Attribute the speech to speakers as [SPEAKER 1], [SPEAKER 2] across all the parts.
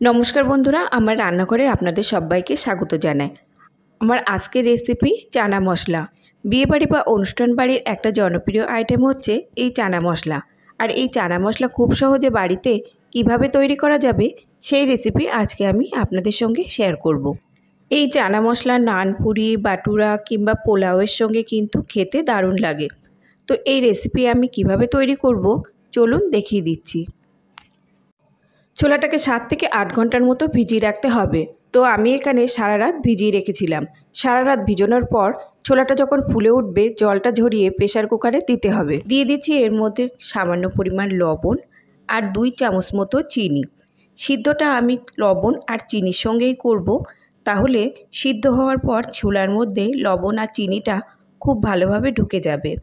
[SPEAKER 1] नमस्कार बंधुरा आमार रान्नाघरे आपनादेर सबाइके स्वागत जानाई। आमार आजकेर रेसिपि चाना मशला। बिये बाड़ी बा अनुष्ठान बाड़ीर एकटा जनप्रिय आइटेम होच्छे एई चाना मशला। और एई चाना मशला खूब सहजे बाड़ीते किभाबे तैरी करा जाबे सेई रेसिपि आजके आमी आपनादेर संगे शेयर करब। एई चाना मशला नान पुरी बाटुरा किंबा पोलाओयेर संगे किन्तु खेते दारुण लागे। तो एई रेसिपि आमी किभाबे तैरी करब चलुन देखिए दिচ্ছি। छोलाटाके 7 থেকে 8 घंटार मतो भिजिए राखते हबे। तो आमी एखाने सारा रात भिजिए रेखेछिलाम। सारा रात भिजानोर पर छोलाटा जखन फुले उठबे जलटा झरिए प्रेसार कुकारे दिते हबे। दिए दिচ্ছি एर मধ্যে सामान्य परिमाण लवण और 2 चामच मतो चीनी। सिद्धटा आमी लवण और चीनिर संगेई करब, ताहले सिद्ध होवार पर छोलार मধ্যে लवण और चीनिटा खूब भालोभाबे ढुके जाबे।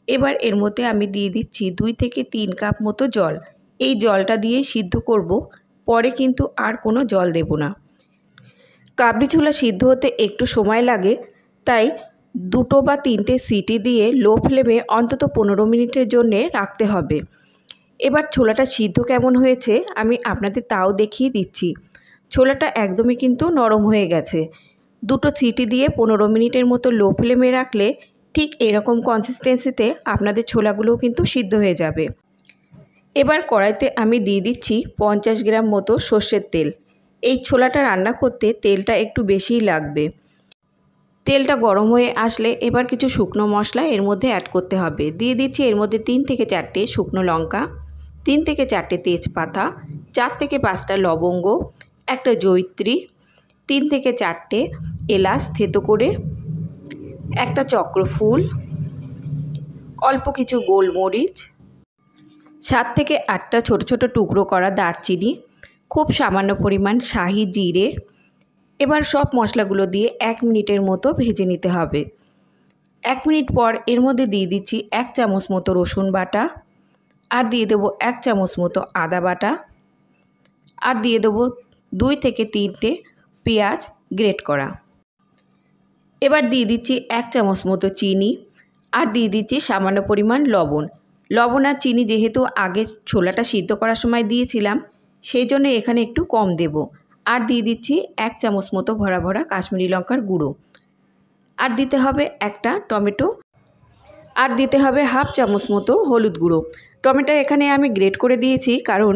[SPEAKER 1] एबार एर मধ্যে आमी दिए दिচ্ছি 2 থেকে 3 কাপ मतो जल। এই জলটা দিয়ে সিদ্ধ করব, পরে কিন্তু আর কোনো জল দেব না। কাবলি ছোলা সিদ্ধ হতে একটু সময় লাগে, তাই দুটো বা তিনটে সিটি দিয়ে লো ফ্লেমে অন্তত 15 মিনিটের জন্য রাখতে হবে। এবার ছোলাটা সিদ্ধ কেমন হয়েছে আমি আপনাদের তাও দেখিয়ে দিচ্ছি। ছোলাটা একদমই কিন্তু নরম হয়ে গেছে। দুটো সিটি দিয়ে 15 মিনিটের মতো লো ফ্লেমে রাখলে ঠিক এরকম কনসিস্টেন্সিতে আপনাদের ছোলাগুলোও কিন্তু সিদ্ধ হয়ে যাবে। এবার কড়াইতে আমি দিয়ে দিচ্ছি 50 গ্রাম মতো সরষের তেল। এই ছোলাটা রান্না করতে তেলটা একটু বেশিই লাগবে। তেলটা গরম হয়ে আসলে এবার কিছু শুকনো মশলা এর মধ্যে অ্যাড করতে হবে। দিয়ে দিচ্ছি এর মধ্যে 3 থেকে 4টে শুকনো লঙ্কা, 3 থেকে 4টে তেজপাতা, 4 থেকে 5টা লবঙ্গ, একটা জয়িত্রী, 3 থেকে 4টে এলাচ থেতো করে, একটা চক্রফুল, অল্প কিছু গোলমরিচ, 7 থেকে 8টা ছোটো ছোটো টুকরো করা দারচিনি, খুব সামান্য পরিমাণ শাহি জিরে। এবার সব মশলাগুলো দিয়ে 1 মিনিটের মতো ভেজে নিতে হবে। 1 মিনিট পর এর মধ্যে দিয়ে দিচ্ছি 1 চামচ মতো রসুন বাটা, আর দিয়ে দেবো 1 চামচ মতো আদা বাটা, আর দিয়ে দেবো 2 থেকে 3টে পেঁয়াজ গ্রেট করা। এবার দিয়ে দিচ্ছি 1 চামচ মতো চিনি, আর দিয়ে দিচ্ছি সামান্য পরিমাণ লবণ। লবণ আর চিনি যেহেতু আগে ছোলাটা সিদ্ধ করার সময় দিয়েছিলাম, সেই জন্য এখানে একটু কম দেব। আর দিয়ে দিচ্ছি 1 চামচ মতো ভরা ভরা কাশ্মীরি লঙ্কার গুঁড়ো, আর দিতে হবে একটা টমেটো, আর দিতে হবে হাফ চামচ মতো হলুদ গুঁড়ো। টমেটো এখানে আমি গ্রেট করে দিয়েছি, কারণ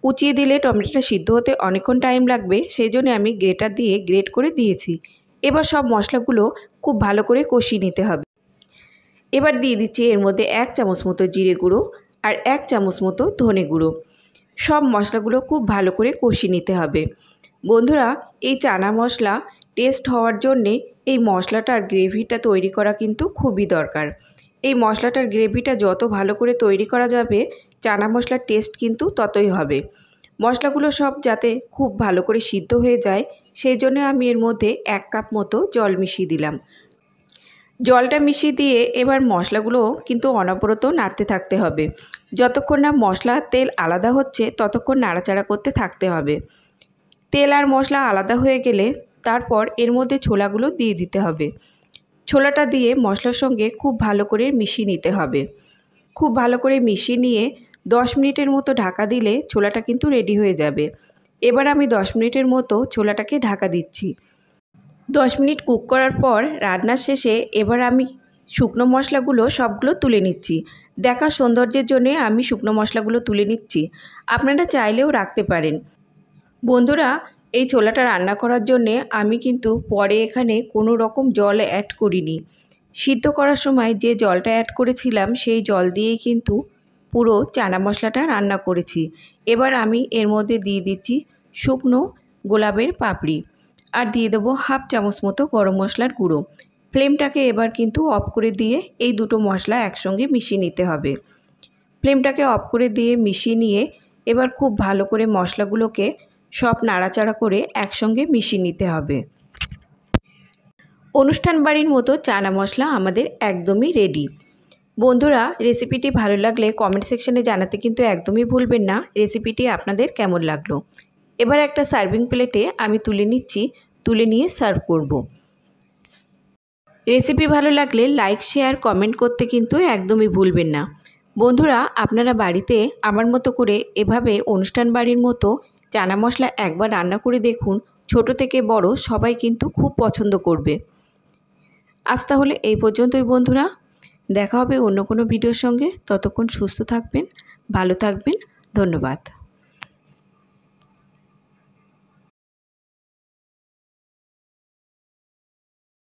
[SPEAKER 1] কুচিয়ে দিলে টমেটোটা সিদ্ধ হতে অনেকক্ষণ টাইম লাগবে, সেই জন্য আমি গ্রেটার দিয়ে গ্রেট করে দিয়েছি। এবার সব মশলাগুলো খুব ভালো করে কষিয়ে নিতে হবে। এবার দিয়ে দিচ্ছি এর মধ্যে 1 চামচ মতো জিরে গুঁড়ো আর 1 চামচ মতো ধনে গুঁড়ো। সব মশলাগুলো খুব ভালো করে কষিয়ে নিতে হবে। বন্ধুরা, এই চানা মশলা টেস্ট হওয়ার জন্যে এই মশলাটার গ্রেভিটা তৈরি করা কিন্তু খুবই দরকার। এই মশলাটার গ্রেভিটা যত ভালো করে তৈরি করা যাবে চানা মশলার টেস্ট কিন্তু ততই হবে। মশলাগুলো সব যাতে খুব ভালো করে সিদ্ধ হয়ে যায়, সেই জন্য আমি এর মধ্যে 1 কাপ মতো জল মিশিয়ে দিলাম। জলটা মিশিয়ে দিয়ে এবার মশলাগুলো কিন্তু অনবরত নাড়তে থাকতে হবে। যতক্ষণ না মশলা আর তেল আলাদা হচ্ছে ততক্ষণ নাড়াচাড়া করতে থাকতে হবে। তেল আর মশলা আলাদা হয়ে গেলে তারপর এর মধ্যে ছোলাগুলো দিয়ে দিতে হবে। ছোলাটা দিয়ে মশলার সঙ্গে খুব ভালো করে মিশিয়ে নিতে হবে। খুব ভালো করে মিশিয়ে নিয়ে 10 মিনিটের মতো ঢাকা দিলে ছোলাটা কিন্তু রেডি হয়ে যাবে। এবার আমি 10 মিনিটের মতো ছোলাটাকে ঢাকা দিচ্ছি। 10 মিনিট কুক করার পর রান্নার শেষে এবার আমি শুকনো মশলাগুলো সবগুলো তুলে নিচ্ছি। দেখার সৌন্দর্যের জন্য আমি শুকনো মশলাগুলো তুলে নিচ্ছি, আপনারা চাইলেও রাখতে পারেন। বন্ধুরা, এই ছোলাটা রান্না করার জন্যে আমি কিন্তু পরে এখানে কোনো রকম জল অ্যাড করিনি। সিদ্ধ করার সময় যে জলটা অ্যাড করেছিলাম সেই জল দিয়েই কিন্তু পুরো চানা মশলাটা রান্না করেছি। এবার আমি এর মধ্যে দিয়ে দিচ্ছি শুকনো গোলাপের পাপড়ি, আর দিয়ে দেবো হাফ চামচ মতো গরম মশলার গুঁড়ো। ফ্লেমটাকে এবার কিন্তু অফ করে দিয়ে এই দুটো মশলা একসঙ্গে মিশিয়ে নিতে হবে। ফ্লেমটাকে অফ করে দিয়ে মিশিয়ে নিয়ে এবার খুব ভালো করে মশলাগুলোকে সব নাড়াচাড়া করে একসঙ্গে মিশিয়ে নিতে হবে। অনুষ্ঠান বাড়ির মতো চানা মশলা আমাদের একদমই রেডি। বন্ধুরা, রেসিপিটি ভালো লাগলে কমেন্ট সেকশনে জানাতে কিন্তু একদমই ভুলবেন না রেসিপিটি আপনাদের কেমন লাগলো। এবার একটা সার্ভিং প্লেটে আমি তুলে নিচ্ছি, তুলে নিয়ে সার্ভ করব। রেসিপি ভালো লাগলে লাইক শেয়ার কমেন্ট করতে কিন্তু একদমই ভুলবেন না। বন্ধুরা, আপনারা বাড়িতে আমার মতো করে এভাবে অনুষ্ঠান বাড়ির মতো চানা মশলা একবার রান্না করে দেখুন, ছোট থেকে বড় সবাই কিন্তু খুব পছন্দ করবে। আজ তাহলে এই পর্যন্তই বন্ধুরা, দেখা হবে অন্য কোনো ভিডিওর সঙ্গে। ততক্ষণ সুস্থ থাকবেন, ভালো থাকবেন, ধন্যবাদ।